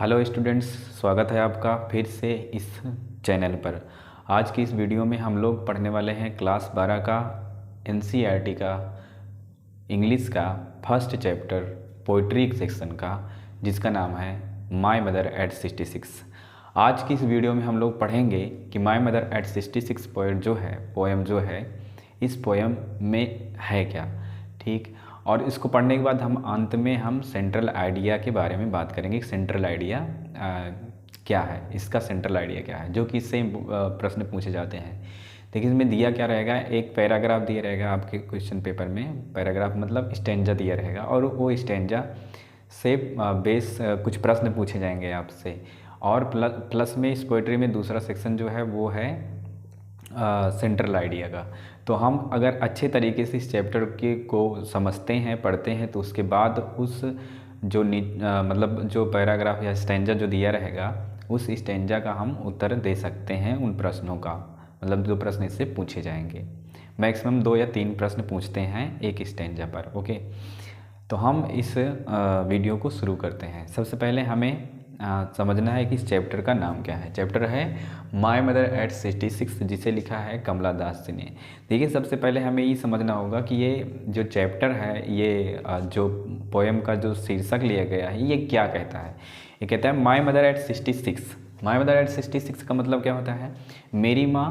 Hello students, स्वागत है आपका फिर से इस चैनल पर। आज की इस वीडियो में हम लोग पढ़ने वाले हैं क्लास 12 का एनसीईआरटी का इंग्लिश का फर्स्ट चैप्टर पोइट्री सेक्शन का, जिसका नाम है माय मदर एट 66। आज की इस वीडियो में हम लोग पढ़ेंगे कि माय मदर एट 66 पोएम जो है इस पोएम में है क्या, ठीक। और इसको पढ़ने के बाद हम अंत में हम सेंट्रल आइडिया के बारे में बात करेंगे। सेंट्रल आइडिया क्या है, इसका सेंट्रल आइडिया क्या है, जो कि इससे प्रश्न पूछे जाते हैं। देखिए इसमें दिया क्या रहेगा, एक पैराग्राफ दिया रहेगा आपके क्वेश्चन पेपर में। पैराग्राफ मतलब स्टैंजा दिया रहेगा और वो स्टैंजा से बेस कुछ प्रश्न पूछे जाएंगे आपसे। और प्लस में इस पोइट्री में दूसरा सेक्शन जो है वो है सेंट्रल आइडिया का। तो हम अगर अच्छे तरीके से इस चैप्टर के को समझते हैं, पढ़ते हैं, तो उसके बाद उस जो मतलब जो पैराग्राफ या स्टैंजा जो दिया रहेगा उस स्टैंजा का हम उत्तर दे सकते हैं उन प्रश्नों का। मतलब जो प्रश्न इससे पूछे जाएंगे, मैक्सिमम 2 या 3 प्रश्न पूछते हैं एक स्टैंजा पर। ओके, तो हम इस वीडियो को शुरू करते हैं। सबसे पहले हमें समझना है कि इस चैप्टर का नाम क्या है। चैप्टर है माय मदर एट 66, जिसे लिखा है कमला दास जी ने। देखिए सबसे पहले हमें ये समझना होगा कि ये जो चैप्टर है, ये जो पोएम का जो शीर्षक लिया गया है, ये क्या कहता है। ये कहता है my mother eight 66। My mother eight 66 का मतलब क्या होता है, मेरी माँ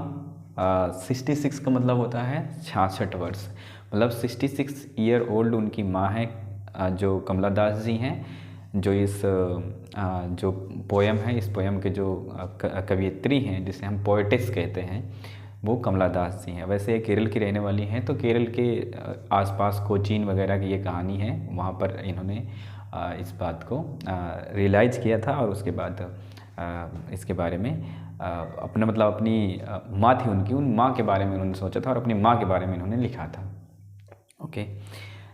66 का मतलब होता है 66 वर्ष। मतलब 66 ईयर ओल्ड उनकी माँ है, जो कमला दास जी हैं, जो इस जो पोएम है, इस पोएम के जो कवियत्री हैं, जिसे हम पोएटिस कहते हैं, वो कमला दास जी हैं। वैसे ये केरल की रहने वाली हैं, तो केरल के आसपास कोचीन वगैरह की ये कहानी है। वहाँ पर इन्होंने इस बात को रियलाइज़ किया था और उसके बाद इसके बारे में अपना मतलब अपनी माँ थी उनकी, उन माँ के बारे में उन्होंने सोचा था और अपनी माँ के बारे में इन्होंने लिखा था। ओके,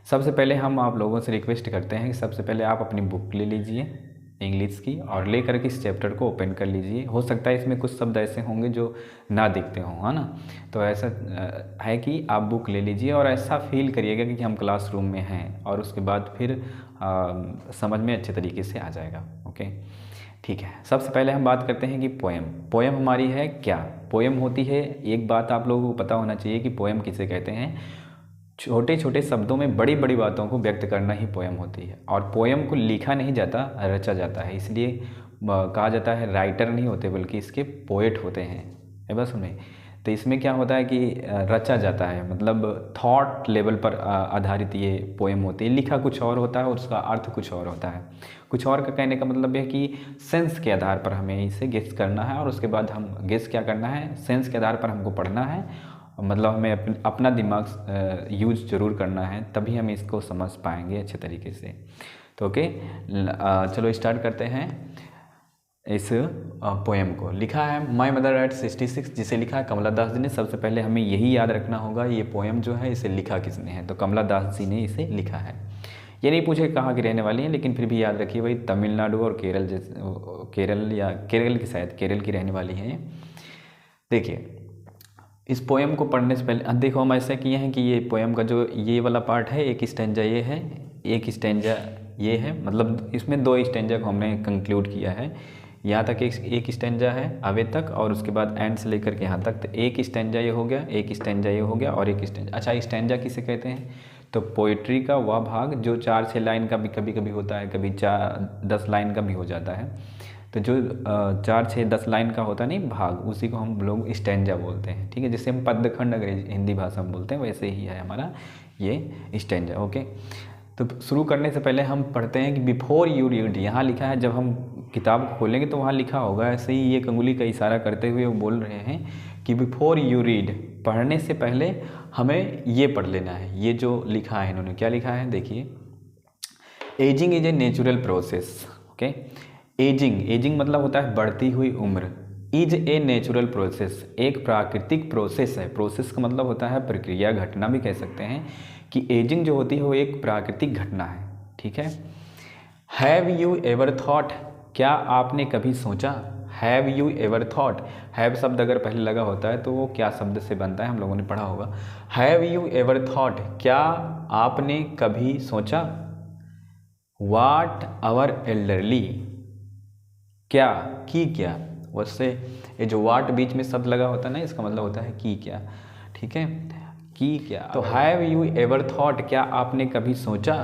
सबसे पहले हम आप लोगों से रिक्वेस्ट करते हैं कि सबसे पहले आप अपनी बुक ले लीजिए इंग्लिश की और ले करके इस चैप्टर को ओपन कर लीजिए। हो सकता है इसमें कुछ शब्द ऐसे होंगे जो ना दिखते हों, है ना। तो ऐसा है कि आप बुक ले लीजिए और ऐसा फील करिएगा कि हम क्लासरूम में हैं, और उसके बाद फिर समझ में अच्छे तरीके से आ जाएगा। ओके, ठीक है। सबसे पहले हम बात करते हैं कि पोएम हमारी है क्या। पोएम होती है, एक बात आप लोगों को पता होना चाहिए कि पोएम किसे कहते हैं। छोटे छोटे शब्दों में बड़ी बड़ी बातों को व्यक्त करना ही पोएम होती है। और पोएम को लिखा नहीं जाता, रचा जाता है। इसलिए कहा जाता है राइटर नहीं होते, बल्कि इसके पोएट होते हैं। है बस सुने। तो इसमें क्या होता है कि रचा जाता है, मतलब थॉट लेवल पर आधारित ये पोएम होती है। लिखा कुछ और होता है और उसका अर्थ कुछ और होता है। कुछ और का कहने का मतलब है कि सेंस के आधार पर हमें इसे गेस करना है, और उसके बाद हम गेस क्या करना है, सेंस के आधार पर हमको पढ़ना है। मतलब हमें अपना दिमाग यूज ज़रूर करना है, तभी हम इसको समझ पाएंगे अच्छे तरीके से। तो ओके, चलो स्टार्ट करते हैं इस पोएम को। लिखा है माय मदर एट 66, जिसे लिखा है कमला दास जी ने। सबसे पहले हमें यही याद रखना होगा ये पोएम जो है इसे लिखा किसने है, तो कमला दास जी ने इसे लिखा है। ये नहीं पूछे कहाँ की रहने वाली हैं, लेकिन फिर भी याद रखिए भाई तमिलनाडु और केरल जैसे, केरल या केरल की, शायद केरल की रहने वाली हैं। देखिए इस पोएम को पढ़ने से पहले देखो हम ऐसा किए हैं कि ये पोएम का जो ये वाला पार्ट है, एक स्टैंजा ये है, एक स्टैंजा ये है। मतलब इसमें 2 स्टैंजा को हमने कंक्लूड किया है। यहाँ तक एक स्टैंजा है अवे तक, और उसके बाद एंड से लेकर के यहाँ तक। तो एक स्टैंजा ये हो गया, एक स्टैंजा ये हो गया, और एक स्टैंजा। अच्छा, स्टैंजा किसे कहते हैं, तो पोइट्री का वह भाग जो 4-6 लाइन का भी कभी कभी होता है, कभी 4-10 लाइन का भी हो जाता है। तो जो 4-6-10 लाइन का होता है नहीं भाग, उसी को हम लोग स्टैंजा बोलते हैं, ठीक है। जैसे हम पद्यखंड अंग्रेजी हिंदी भाषा में बोलते हैं, वैसे ही है हमारा ये स्टैंजा। ओके, तो शुरू करने से पहले हम पढ़ते हैं कि बिफोर यू रीड। यहाँ लिखा है, जब हम किताब खोलेंगे तो वहाँ लिखा होगा। ऐसे ही एक अंगुली का इशारा करते हुए वो बोल रहे हैं कि बिफोर यू रीड, पढ़ने से पहले हमें ये पढ़ लेना है। ये जो लिखा है इन्होंने, क्या लिखा है देखिए, ageing is a natural process. Okay, ageing मतलब होता है बढ़ती हुई उम्र। इज ए नेचुरल प्रोसेस, एक प्राकृतिक प्रोसेस है। प्रोसेस का मतलब होता है प्रक्रिया, घटना भी कह सकते हैं कि एजिंग जो होती है वो एक प्राकृतिक घटना है, ठीक है। हैव यू एवर थॉट, क्या आपने कभी सोचा। Have you ever thought, have शब्द अगर पहले लगा होता है तो वो क्या शब्द से बनता है, हम लोगों ने पढ़ा होगा। हैव यू एवर थॉट, क्या आपने कभी सोचा। वाट आवर एल्डरली, क्या, की क्या। वैसे ये जो वाट बीच में शब्द लगा होता है ना, इसका मतलब होता है की क्या। ठीक है, की क्या। तो हैव यू एवर थॉट, क्या आपने कभी सोचा,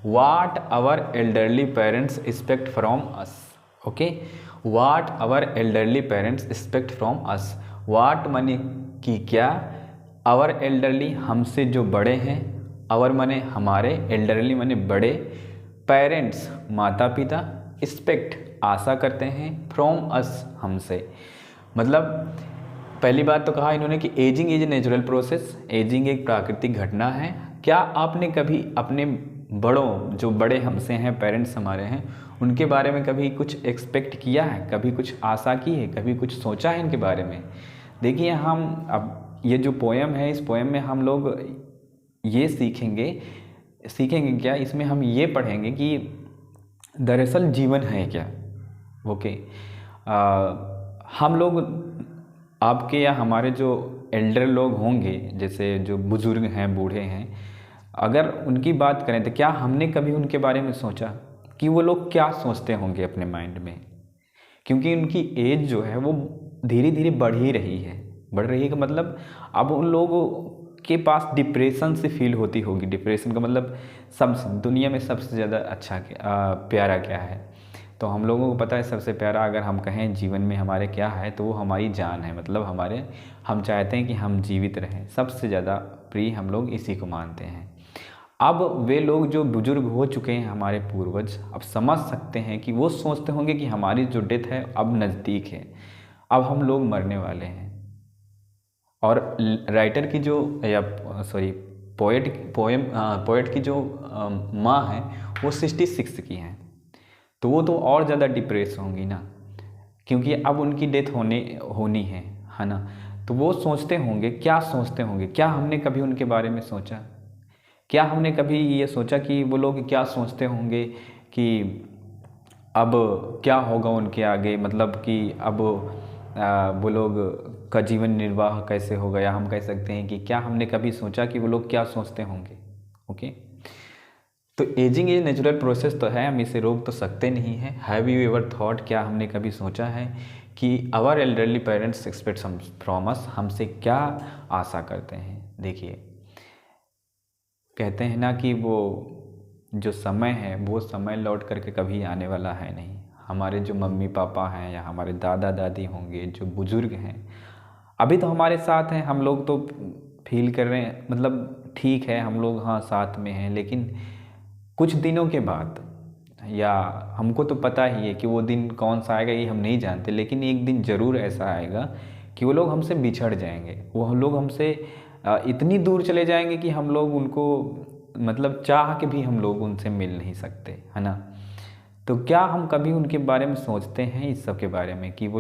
what our elderly parents expect from us. Okay, what our elderly parents expect from us. What माने की क्या, आवर एल्डरली हमसे जो बड़े हैं, आवर माने हमारे, एल्डरली माने बड़े, पेरेंट्स माता पिता, एक्सपेक्ट आशा करते हैं, फ्रॉम अस हमसे। मतलब पहली बात तो कहा इन्होंने कि ageing is a natural process, ageing एक प्राकृतिक घटना है। क्या आपने कभी अपने बड़ों, जो बड़े हमसे हैं, पेरेंट्स हमारे हैं, उनके बारे में कभी कुछ एक्सपेक्ट किया है, कभी कुछ आशा की है, कभी कुछ सोचा है इनके बारे में। देखिए हम अब ये जो पोएम है, इस पोएम में हम लोग ये सीखेंगे क्या, इसमें हम ये पढ़ेंगे कि दरअसल जीवन है क्या। ओके, हम लोग, आपके या हमारे जो एल्डर लोग होंगे, जैसे जो बुज़ुर्ग हैं, बूढ़े हैं, अगर उनकी बात करें तो क्या हमने कभी उनके बारे में सोचा कि वो लोग क्या सोचते होंगे अपने माइंड में। क्योंकि उनकी एज जो है वो धीरे धीरे बढ़ ही रही है, बढ़ रही है का मतलब अब उन लोगों के पास डिप्रेशन से फील होती होगी। डिप्रेशन का मतलब सब दुनिया में सबसे ज़्यादा अच्छा प्यारा क्या है, तो हम लोगों को पता है सबसे प्यारा अगर हम कहें जीवन में हमारे क्या है, तो वो हमारी जान है। मतलब हम चाहते हैं कि हम जीवित रहें, सबसे ज़्यादा प्रिय हम लोग इसी को मानते हैं। अब वे लोग जो बुजुर्ग हो चुके हैं, हमारे पूर्वज, अब समझ सकते हैं कि वो सोचते होंगे कि हमारी जो डेथ है अब नज़दीक है, अब हम लोग मरने वाले हैं। और राइटर की जो, या सॉरी पोएट की जो माँ है वो 66 की हैं, तो वो तो और ज़्यादा डिप्रेस होंगी ना, क्योंकि अब उनकी डेथ होनी है ना। तो वो सोचते होंगे, क्या सोचते होंगे, क्या हमने कभी उनके बारे में सोचा, क्या हमने कभी ये सोचा कि वो लोग क्या सोचते होंगे कि अब क्या होगा उनके आगे, मतलब कि अब वो लोग का जीवन निर्वाह कैसे होगा, या हम कह सकते हैं कि क्या हमने कभी सोचा कि वो लोग क्या सोचते होंगे। ओके, तो एजिंग ये नेचुरल प्रोसेस तो है, हम इसे रोक तो सकते नहीं हैं। हैव यू एवर थॉट, क्या हमने कभी सोचा है कि our elderly parents expect from us, हमसे क्या आशा करते हैं। देखिए कहते हैं ना कि वो जो समय है वो समय लौट करके कभी आने वाला है नहीं। हमारे जो मम्मी पापा हैं या हमारे दादा दादी होंगे, जो बुज़ुर्ग हैं, अभी तो हमारे साथ हैं, हम लोग तो फील कर रहे हैं, मतलब ठीक है हम लोग हाँ साथ में हैं, लेकिन कुछ दिनों के बाद, या हमको तो पता ही है कि वो दिन कौन सा आएगा ये हम नहीं जानते, लेकिन एक दिन ज़रूर ऐसा आएगा कि वो लोग हमसे बिछड़ जाएंगे, वो लोग हमसे इतनी दूर चले जाएंगे कि हम लोग उनको, मतलब चाह के भी हम लोग उनसे मिल नहीं सकते, है ना। तो क्या हम कभी उनके बारे में सोचते हैं, इस सब के बारे में, कि वो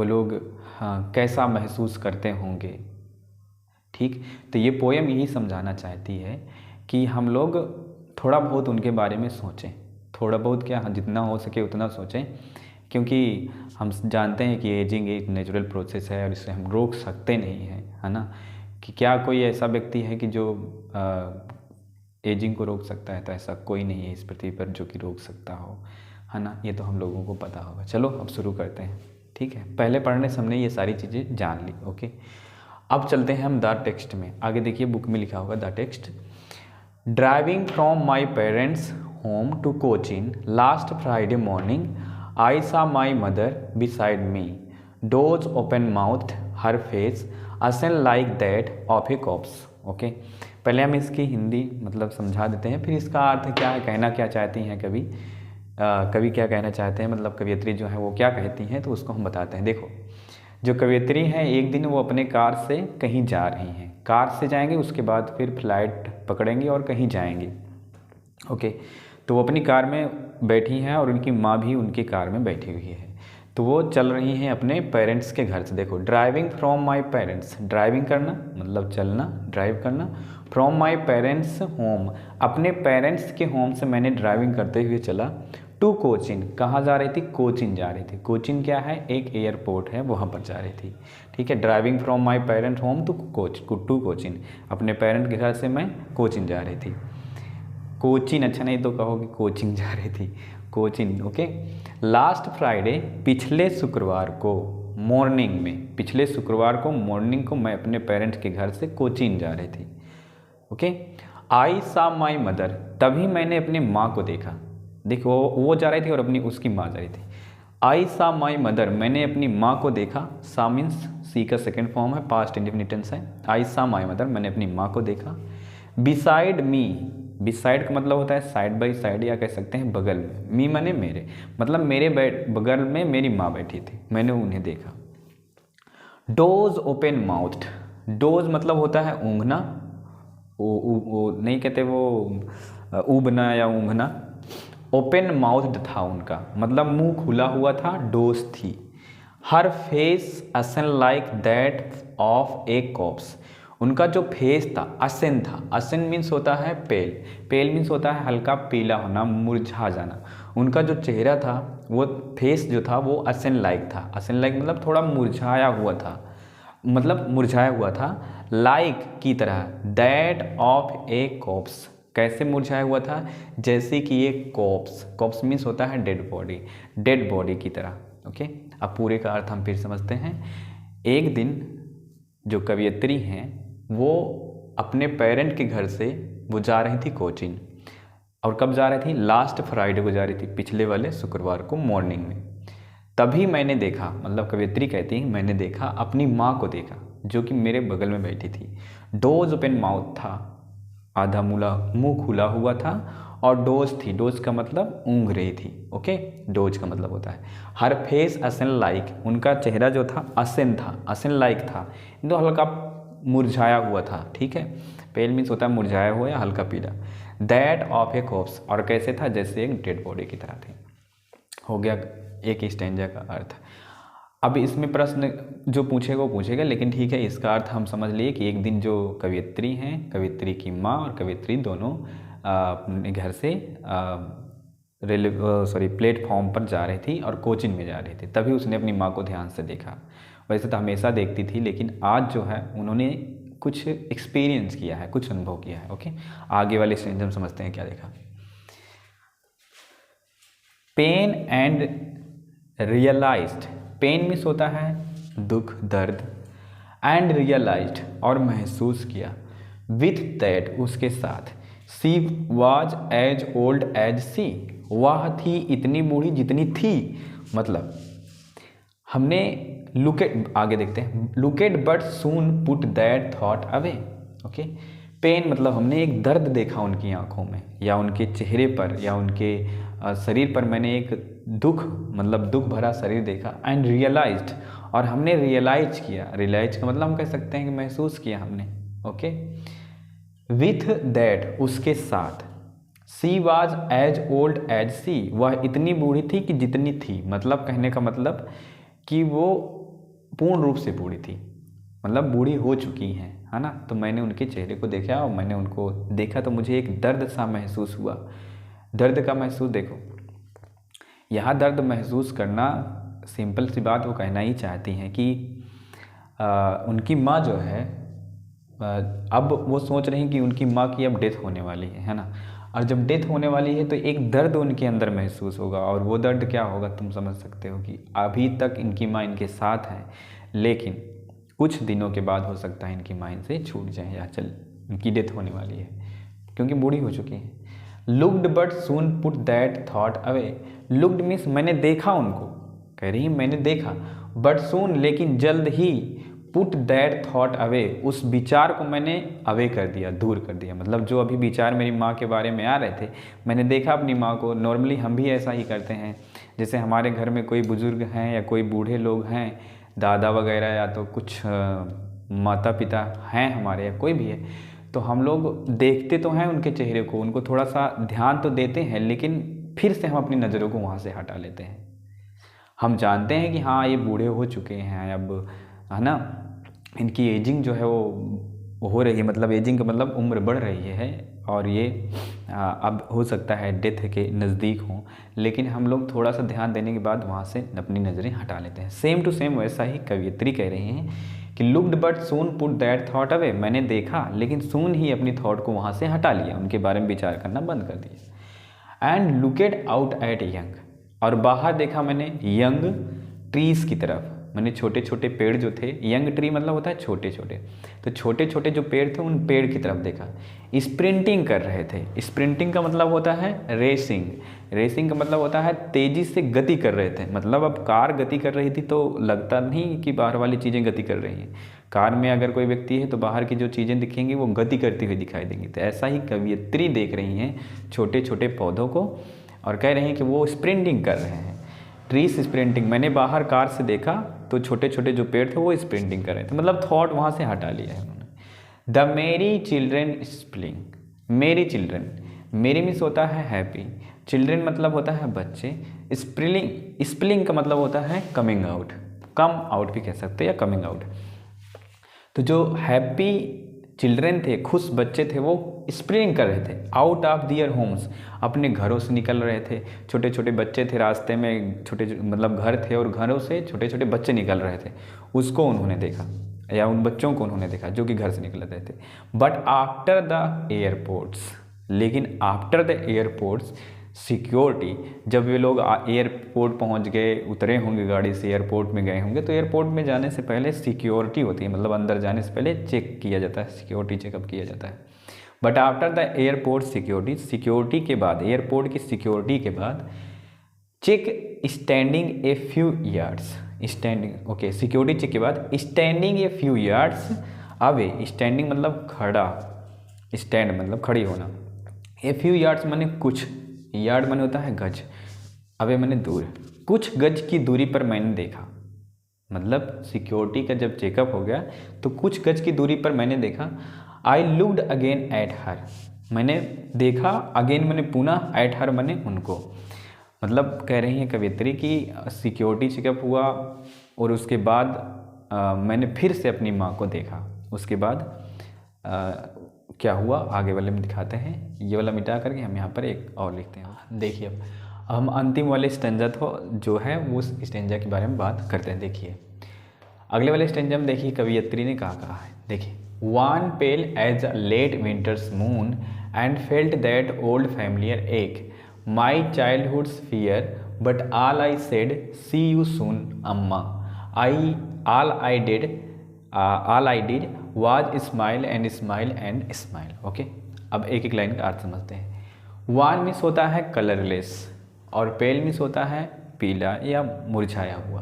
लोग हाँ कैसा महसूस करते होंगे। ठीक, तो ये पोएम यही समझाना चाहती है कि हम लोग थोड़ा बहुत उनके बारे में सोचें, थोड़ा बहुत क्या, जितना हो सके उतना सोचें, क्योंकि हम जानते हैं कि एजिंग एक नेचुरल प्रोसेस है और इसे हम रोक सकते नहीं हैं, है ना। कि क्या कोई ऐसा व्यक्ति है कि जो एजिंग को रोक सकता है, तो ऐसा कोई नहीं है इस पृथ्वी पर जो कि रोक सकता हो, है ना। ये तो हम लोगों को पता होगा। चलो अब शुरू करते हैं। ठीक है, पहले पढ़ने से हमने ये सारी चीज़ें जान ली। ओके, अब चलते हैं हम द टेक्स्ट में। आगे देखिए बुक में लिखा होगा the text. Driving from my parents home to Cochin last Friday morning I saw my mother beside me, doze open mouth, her face ashen like that of a corpse. Okay, पहले हम इसकी हिंदी मतलब समझा देते हैं, फिर इसका अर्थ क्या है, कहना क्या चाहती हैं कवि क्या कहना चाहते हैं, मतलब कवियत्री जो है वो क्या कहती हैं, तो उसको हम बताते हैं। देखो, जो कवियत्री हैं, एक दिन वो अपने कार से कहीं जा रही हैं, कार से जाएंगे, उसके बाद फिर फ्लाइट पकड़ेंगे और कहीं जाएंगे। ओके, तो वो अपनी कार में बैठी हैं और उनकी माँ भी उनकी कार में बैठी हुई है। तो वो चल रही हैं अपने पेरेंट्स के घर से। देखो, driving from my parents, driving करना मतलब चलना, ड्राइव करना। फ्रॉम माई पेरेंट्स होम, अपने पेरेंट्स के होम से मैंने ड्राइविंग करते हुए चला। टू कोचिन, कहाँ जा रही थी, कोचिन जा रही थी। कोचिन क्या है, एक एयरपोर्ट है, वहाँ पर जा रही थी। ठीक है, driving from my parent home to Cochin, अपने पेरेंट के घर से मैं कोचिन जा रही थी। कोचिन, अच्छा नहीं तो कहोगे कोचिंग जा रही थी, कोचिन। ओके, लास्ट फ्राइडे, पिछले शुक्रवार को मॉर्निंग में, पिछले शुक्रवार को मॉर्निंग को मैं अपने पेरेंट्स के घर से कोचिन जा रही थी। Okay, I saw my mother, तभी मैंने अपनी माँ को देखा। देखो वो जा रही थी और अपनी उसकी माँ जा रही थी। आई सा माई मदर, मैंने अपनी माँ को देखा। सा मीन्स सी का सेकेंड फॉर्म है, पास्ट इंडेफिनिट टेंस है। आई सा माई मदर, मैंने अपनी माँ को देखा। बिसाइड मी, बिसाइड का मतलब होता है साइड बाई साइड, या कह सकते हैं बगल में। मी माने मेरे, मतलब मेरे बगल में मेरी माँ बैठी थी, मैंने उन्हें देखा। डोज ओपन माउथ्ड, डोज मतलब होता है ऊँघना, वो नहीं कहते वो ऊबना या ऊँघना। ओपन माउथ्ड था उनका, मतलब मुंह खुला हुआ था, डोज थी। Her face ashen like that of a corpse, उनका जो फेस था असन था। असन मीन्स होता है पेल, पेल मीन्स होता है हल्का पीला होना, मुरझा जाना। उनका जो चेहरा था, वो फेस जो था वो असन लाइक था। असन लाइक मतलब थोड़ा मुरझाया हुआ था, मतलब मुरझाया हुआ था। लाइक की तरह, दैट ऑफ ए कॉप्स, कैसे मुरझाया हुआ था, जैसे कि ये कॉप्स, कॉप्स मीन्स होता है डेड बॉडी, डेड बॉडी की तरह। ओके, अब पूरे का अर्थ हम फिर समझते हैं। एक दिन जो कवियत्री हैं वो अपने पेरेंट के घर से वो जा रही थी कोचिंग। और कब जा रही थी, लास्ट फ्राइडे को जा रही थी, पिछले वाले शुक्रवार को मॉर्निंग में। तभी मैंने देखा, मतलब कवियत्री कहती है मैंने देखा, अपनी माँ को देखा जो कि मेरे बगल में बैठी थी। डोज ओपन माउथ था, आधा मुंह खुला हुआ था, और डोज थी, डोज का मतलब ऊँघ रही थी। ओके, डोज का मतलब होता है। हर फेस असन लाइक, उनका चेहरा जो था असन था, असन लाइक था, तो हल्का मुरझाया हुआ था। ठीक है, पेल मीन्स होता है मुरझाया हुआ या हल्का पीला। दैट ऑफ ए कॉप्स, और कैसे था, जैसे एक डेड बॉडी की तरह थी। हो गया एक स्टैंजा का अर्थ। अब इसमें प्रश्न जो पूछेगा वो पूछेगा, लेकिन ठीक है, इसका अर्थ हम समझ लिए कि एक दिन जो कवियत्री हैं, कवियत्री की माँ और कवियत्री दोनों अपने घर से प्लेटफॉर्म पर जा रही थी और कोचिंग में जा रही थी, तभी उसने अपनी माँ को ध्यान से देखा। वैसे तो हमेशा देखती थी, लेकिन आज जो है उन्होंने कुछ एक्सपीरियंस किया है, कुछ अनुभव किया है। ओके, आगे वाले स्टेज हम समझते हैं क्या देखा। Pain and realised, pain means होता है दुख, दर्द, एंड रियलाइज्ड और महसूस किया, विथ दैट उसके साथ, she was as old as she, वह थी इतनी बूढ़ी जितनी थी। मतलब हमने लुक एट, आगे देखते हैं, look at but soon put that thought away. Okay, pain मतलब हमने एक दर्द देखा उनकी आंखों में, या उनके चेहरे पर, या उनके शरीर पर मैंने एक दुख, मतलब दुख भरा शरीर देखा। एंड रियलाइज्ड, और हमने रियलाइज किया, रियलाइज का मतलब हम कह सकते हैं कि महसूस किया हमने। ओके, विथ दैट उसके साथ, she was as old as she, वह इतनी बूढ़ी थी कि जितनी थी। मतलब कहने का मतलब कि वो पूर्ण रूप से बूढ़ी थी, मतलब बूढ़ी हो चुकी हैं, है ना। तो मैंने उनके चेहरे को देखा और मैंने उनको देखा तो मुझे एक दर्द सा महसूस हुआ। दर्द का महसूस, देखो यहाँ दर्द महसूस करना, सिंपल सी बात वो कहना ही चाहती हैं कि उनकी माँ जो है, अब वो सोच रही हैं कि उनकी माँ की अब डेथ होने वाली है ना। और जब डेथ होने वाली है तो एक दर्द उनके अंदर महसूस होगा, और वो दर्द क्या होगा तुम समझ सकते हो कि अभी तक इनकी माँ इनके साथ है, लेकिन कुछ दिनों के बाद हो सकता है इनकी माँ इनसे छूट जाए, या चल इनकी डेथ होने वाली है क्योंकि बूढ़ी हो चुकी है। Looked but soon put that thought away, looked means मैंने देखा उनको, कह रही मैंने देखा, बट सून लेकिन जल्द ही, पुट दैट थॉट अवे उस विचार को मैंने अवे कर दिया, दूर कर दिया। मतलब जो अभी विचार मेरी माँ के बारे में आ रहे थे, मैंने देखा अपनी माँ को। नॉर्मली हम भी ऐसा ही करते हैं, जैसे हमारे घर में कोई बुज़ुर्ग हैं या कोई बूढ़े लोग हैं, दादा वगैरह, या तो कुछ माता पिता हैं हमारे, या कोई भी है, तो हम लोग देखते तो हैं उनके चेहरे को, उनको थोड़ा सा ध्यान तो देते हैं, लेकिन फिर से हम अपनी नज़रों को वहाँ से हटा लेते हैं। हम जानते हैं कि हाँ ये बूढ़े हो चुके हैं अब, है ना, इनकी एजिंग जो है वो हो रही है, मतलब एजिंग का मतलब उम्र बढ़ रही है, और ये अब हो सकता है डेथ के नज़दीक हों, लेकिन हम लोग थोड़ा सा ध्यान देने के बाद वहाँ से अपनी नज़रें हटा लेते हैं। सेम टू सेम वैसा ही कवियत्री कह रही हैं कि looked but soon put that thought away, मैंने देखा लेकिन सून ही अपनी थॉट को वहाँ से हटा लिया, उनके बारे में विचार करना बंद कर दिया। एंड लुकेड आउट एट यंग, और बाहर देखा मैंने यंग ट्रीज़ की तरफ, मैंने छोटे छोटे पेड़ जो थे, यंग ट्री मतलब होता है छोटे छोटे, तो छोटे छोटे जो पेड़ थे उन पेड़ की तरफ देखा। स्प्रिंटिंग कर रहे थे, स्प्रिंटिंग का मतलब होता है रेसिंग, रेसिंग का मतलब होता है तेज़ी से गति कर रहे थे। मतलब अब कार गति कर रही थी तो लगता नहीं कि बाहर वाली चीज़ें गति कर रही हैं। कार में अगर कोई व्यक्ति है तो बाहर की जो चीज़ें दिखेंगी वो गति करती हुई दिखाई देंगी। तो ऐसा ही कवियत्री देख रही हैं छोटे छोटे पौधों को और कह रही हैं कि वो स्प्रिंटिंग कर रहे हैं, ट्रीज स्प्रिंटिंग। मैंने बाहर कार से देखा तो छोटे छोटे जो पेड़ थे वो स्प्रिंटिंग कर रहे थे, मतलब थॉट वहाँ से हटा लिया है उन्होंने। द मेरी चिल्ड्रेन स्प्लिंग, मेरी चिल्ड्रेन, मेरी मीन्स होता है हैप्पी, चिल्ड्रेन मतलब होता है बच्चे, स्प्लिंग, स्प्लिंग का मतलब होता है कमिंग आउट, कम आउट भी कह सकते हैं या कमिंग आउट। तो जो हैप्पी चिल्ड्रेन थे, खुश बच्चे थे, वो स्प्रिंग कर रहे थे आउट ऑफ दियर होम्स, अपने घरों से निकल रहे थे। छोटे छोटे बच्चे थे रास्ते में, छोटे मतलब घर थे और घरों से छोटे छोटे बच्चे निकल रहे थे, उसको उन्होंने देखा या उन बच्चों को उन्होंने देखा जो कि घर से निकल रहे थे। बट आफ्टर द एयरपोर्ट्स, लेकिन आफ्टर द एयरपोर्ट्स सिक्योरिटी, जब वे लोग एयरपोर्ट पहुंच गए, उतरे होंगे गाड़ी से, एयरपोर्ट में गए होंगे, तो एयरपोर्ट में जाने से पहले सिक्योरिटी होती है, मतलब अंदर जाने से पहले चेक किया जाता है, सिक्योरिटी चेकअप किया जाता है। But after the airport security, security के बाद, एयरपोर्ट की सिक्योरिटी के बाद check standing a few yards, standing okay, security check के बाद standing a few yards away, standing मतलब खड़ा, स्टैंड मतलब खड़ी होना, ए फ्यू यार्ड्स माने कुछ, यार्ड माने होता है गज, अवे माने दूर, कुछ गज की दूरी पर मैंने देखा, मतलब सिक्योरिटी का जब चेकअप हो गया तो कुछ गज की दूरी पर मैंने देखा। I looked again at her, मैंने देखा, अगेन मैंने पुनः, एट हर मैंने उनको, मतलब कह रही हैं कवियत्री कि सिक्योरिटी चेकअप हुआ और उसके बाद मैंने फिर से अपनी माँ को देखा। उसके बाद क्या हुआ आगे वाले में दिखाते हैं, ये वाला मिटा करके हम यहाँ पर एक और लिखते हैं। देखिए अब हम अंतिम वाले स्टेंजा जो है वो उस स्टेंजा के बारे में बात करते हैं। देखिए अगले वाले स्टेंजा में देखिए कवियत्री ने कहा है, देखिए wan pale as a late winter's moon and felt that old familiar ache, my childhood's fear but all I said see you soon Amma, all I did was smile and smile and smile. Okay, अब एक एक line का अर्थ समझते हैं। One miss होता है colourless और पेल miss होता है पीला या मुरझाया हुआ,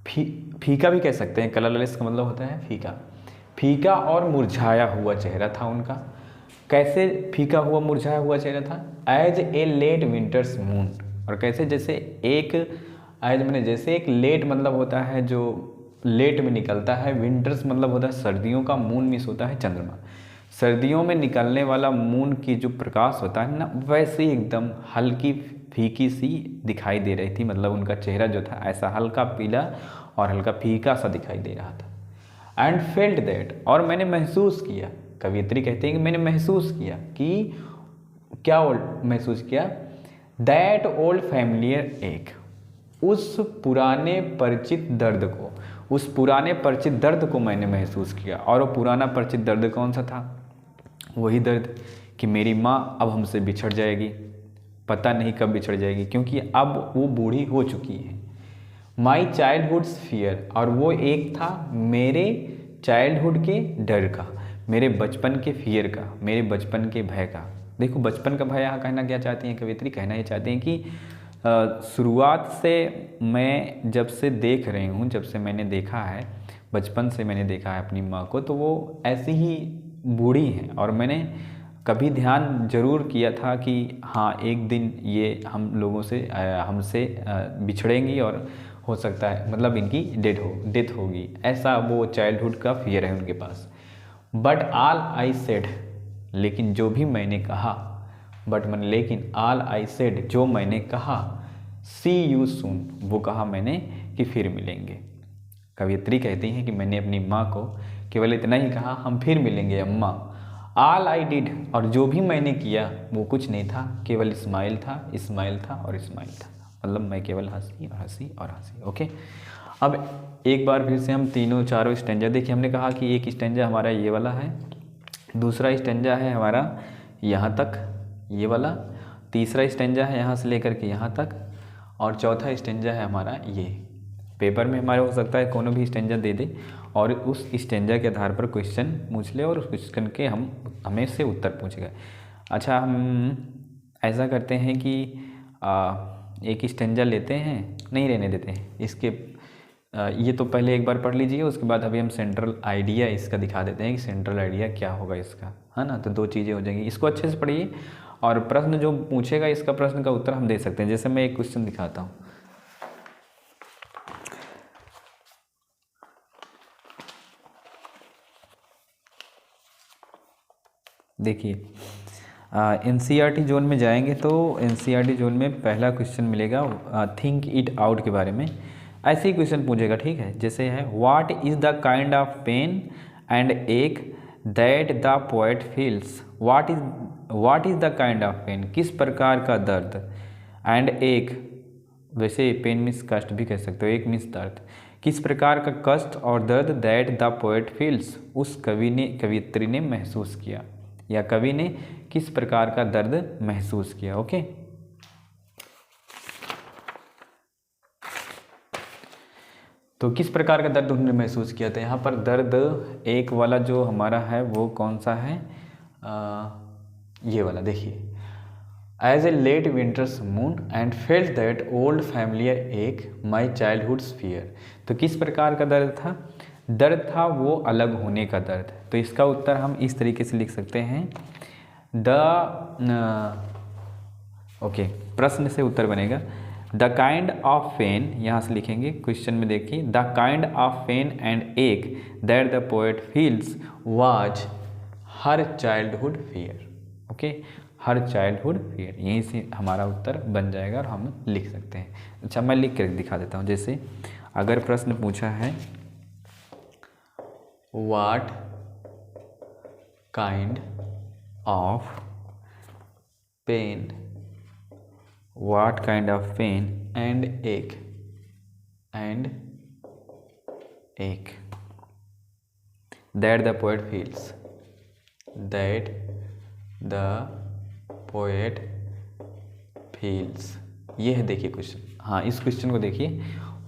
फीका भी कह सकते हैं, कलरलेस का मतलब होता है फीका, फीका और मुरझाया हुआ चेहरा था उनका। कैसे फीका हुआ मुरझाया हुआ चेहरा था? As a late winter's moon, और कैसे जैसे एक, एज मैंने जैसे एक, लेट मतलब होता है जो लेट में निकलता है, विंटर्स मतलब होता है सर्दियों का, मून मिस होता है चंद्रमा, सर्दियों में निकलने वाला मून की जो प्रकाश होता है ना, वैसे ही एकदम हल्की फीकी सी दिखाई दे रही थी, मतलब उनका चेहरा जो था ऐसा हल्का पीला और हल्का फीका सा दिखाई दे रहा था। एंड फेल्ट दैट, और मैंने महसूस किया, कवियत्री कहते हैं कि मैंने महसूस किया कि क्या महसूस किया, दैट ओल्ड फैमिलियर एक, उस पुराने परिचित दर्द को, उस पुराने परिचित दर्द को मैंने महसूस किया। और वो पुराना परिचित दर्द कौन सा था? वही दर्द कि मेरी माँ अब हमसे बिछड़ जाएगी, पता नहीं कब बिछड़ जाएगी, क्योंकि अब वो बूढ़ी हो चुकी है। माई चाइल्डहुड्स फियर, और वो एक था मेरे चाइल्डहुड के डर का, मेरे बचपन के फियर का, मेरे बचपन के भय का। देखो बचपन का भय यहाँ कहना क्या चाहती हैं कवियत्री? कहना ये चाहती हैं कि शुरुआत से मैं जब से देख रही हूँ, जब से मैंने देखा है, बचपन से मैंने देखा है अपनी माँ को, तो वो ऐसी ही बूढ़ी हैं। और मैंने कभी ध्यान जरूर किया था कि हाँ एक दिन ये हम लोगों से हमसे बिछड़ेंगी और हो सकता है मतलब इनकी डेथ होगी, ऐसा वो चाइल्डहुड का फियर है उनके पास। बट ऑल आई सेड, लेकिन जो भी मैंने कहा, बट मैंने लेकिन ऑल आई सेड, जो मैंने कहा, सी यू सून, वो कहा मैंने कि फिर मिलेंगे। कवियत्री कहती हैं कि मैंने अपनी माँ को केवल इतना ही कहा, हम फिर मिलेंगे अम्मा। ऑल आई डिड, और जो भी मैंने किया वो कुछ नहीं था, केवल स्माइल था, स्माइल था और स्माइल था। मतलब मैं केवल हंसी और हंसी और हंसी। ओके, अब एक बार फिर से हम तीनों चारों स्टेंजा देखिए। हमने कहा कि एक स्टेंजा हमारा ये वाला है, दूसरा स्टेंजा है हमारा यहाँ तक ये वाला, तीसरा स्टेंजा है यहाँ से लेकर के यहाँ तक, और चौथा स्टेंजा है हमारा ये। पेपर में हमारे हो सकता है कोनो भी स्टेंजा दे दे और उस स्टेंजा के आधार पर क्वेश्चन पूछ ले और उस क्वेश्चन के हमें से उत्तर पूछेगा। अच्छा, हम ऐसा करते हैं कि एक स्टेंजा लेते हैं, नहीं रहने देते हैं इसके, ये तो पहले एक बार पढ़ लीजिए, उसके बाद अभी हम सेंट्रल आइडिया इसका दिखा देते हैं कि सेंट्रल आइडिया क्या होगा इसका, है ना। तो दो चीज़ें हो जाएंगी, इसको अच्छे से पढ़िए और प्रश्न जो पूछेगा इसका प्रश्न का उत्तर हम दे सकते हैं। जैसे मैं एक क्वेश्चन दिखाता हूँ, देखिए एनसीईआरटी जोन में जाएंगे तो एनसीईआरटी जोन में पहला क्वेश्चन मिलेगा थिंक इट आउट के बारे में। ऐसे ही क्वेश्चन पूछेगा, ठीक है। जैसे है what is the kind of pain and ache that the poet feels. What is the kind of pain, किस प्रकार का दर्द, एंड एक, वैसे पेन मीन्स कष्ट भी कह सकते हो, एक मीन्स दर्द, किस प्रकार का कष्ट और दर्द दैट द पोएट फील्स, उस कवि ने, कवियत्री ने महसूस किया, या कवि ने किस प्रकार का दर्द महसूस किया। ओके, तो किस प्रकार का दर्द उन्होंने महसूस किया था। यहाँ पर दर्द एक वाला जो हमारा है वो कौन सा है, ये वाला देखिए, as a late winter's moon and felt that old familiar ache my childhood's fear. तो किस प्रकार का दर्द था, दर्द था वो अलग होने का दर्द। तो इसका उत्तर हम इस तरीके से लिख सकते हैं, ओके, प्रश्न से उत्तर बनेगा द काइंड ऑफ पेन, यहाँ से लिखेंगे क्वेश्चन में देखिए, the kind of pain and ache that the poet feels was her childhood fear. Okay, her childhood fear, यहीं से हमारा उत्तर बन जाएगा और हम लिख सकते हैं। अच्छा, मैं लिख कर दिखा देता हूँ। जैसे अगर प्रश्न पूछा है what kind of pain, what kind of pain and ache that the poet feels, that the poet feels, ये है देखिए क्वेश्चन। हाँ, इस क्वेश्चन को देखिए,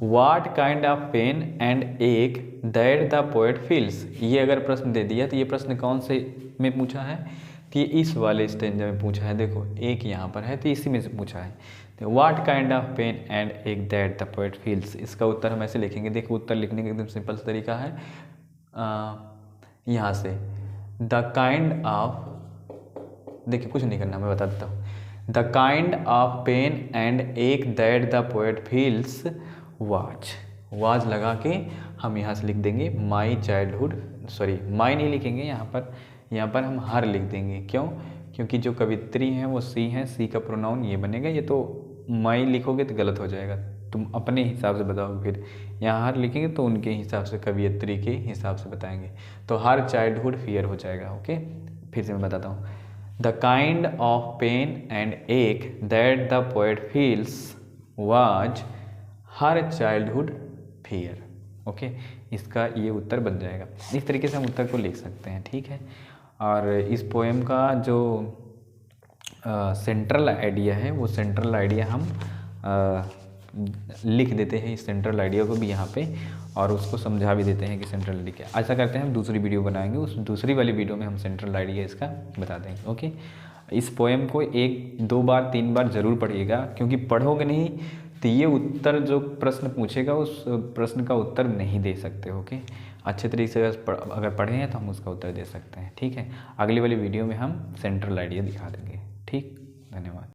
what kind of pain and ache that the poet feels, ये अगर प्रश्न दे दिया तो ये प्रश्न कौन से में पूछा है, कि इस वाले स्टेंजा में पूछा है। देखो एक यहाँ पर है तो इसी में से पूछा है। तो what kind of pain and ache that the poet feels, इसका उत्तर हम ऐसे लिखेंगे। देखो उत्तर लिखने का एकदम सिंपल सा तरीका है, यहाँ से द काइंड ऑफ, देखिए कुछ नहीं करना, मैं बता देता हूँ, the kind of pain and ache that the poet feels was लगा के हम यहाँ से लिख देंगे माई चाइल्डहुड, सॉरी माई नहीं लिखेंगे यहाँ पर हम हर लिख देंगे। क्यों, क्योंकि जो कवित्री हैं वो सी हैं, सी का प्रोनाउन ये बनेगा। ये तो माई लिखोगे तो गलत हो जाएगा, तुम अपने हिसाब से बताओगे। फिर यहाँ हर लिखेंगे तो उनके हिसाब से, कवियत्री के हिसाब से बताएंगे, तो हर चाइल्डहुड फियर हो जाएगा। ओके, फिर से मैं बताता हूँ, the kind of pain and ache that the poet feels was her childhood fear. Okay, इसका ये उत्तर बन जाएगा। इस तरीके से हम उत्तर को लिख सकते हैं, ठीक है। और इस पोएम का जो सेंट्रल आइडिया है वो सेंट्रल आइडिया हम लिख देते हैं, इस सेंट्रल आइडिया को भी यहाँ पे, और उसको समझा भी देते हैं कि सेंट्रल आइडिया क्या। ऐसा करते हैं हम दूसरी वीडियो बनाएंगे, उस दूसरी वाली वीडियो में हम सेंट्रल आइडिया इसका बता देंगे। ओके, इस पोएम को 1, 2 बार 3 बार ज़रूर पढ़िएगा, क्योंकि पढ़ोगे नहीं तो ये उत्तर जो प्रश्न पूछेगा उस प्रश्न का उत्तर नहीं दे सकते। ओके, अच्छे तरीके से अगर पढ़े हैं तो हम उसका उत्तर दे सकते हैं, ठीक है। अगली वाली वीडियो में हम सेंट्रल आइडिया दिखा देंगे, ठीक। धन्यवाद।